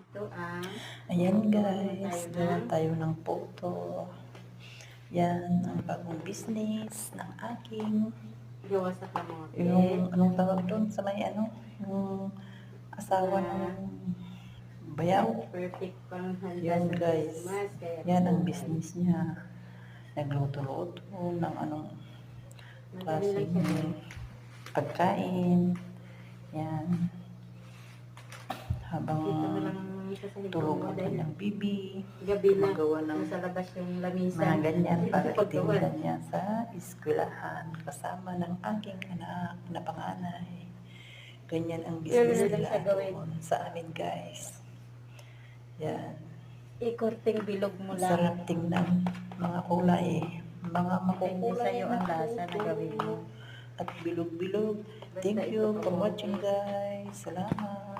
Ito ang Ayan guys, gawa tayo ng photo. Yan ang bagong business ng aking gawa sa kamote. yung anong tawag doon sa may ano, yung asawa ng bayaw. Perfect pang handa Yan sa guys, Christmas. Kaya yan ang business niya. Nagluto-luto ng anong madali lang klaseng siya. pagkain. Yan. Habang Dito na lang siya sa tulog hipon mo ang dahil kanyang bibi, gabi na. magawa ng Nasa labas yung lamisa. mga ganyan para Paggawa. itinda niya sa eskwelahan kasama ng aking anak na panganay. Ganyan ang business Ganun lang nila siya gawin. doon sa amin guys. Yan. Ikorting bilog mo lang. Sarap tingnan. Mga kulay. Mga Depende makukulay sa'yo ang lasa na photo. gawin mo. At bilog-bilog. Thank you for watching guys. Salamat.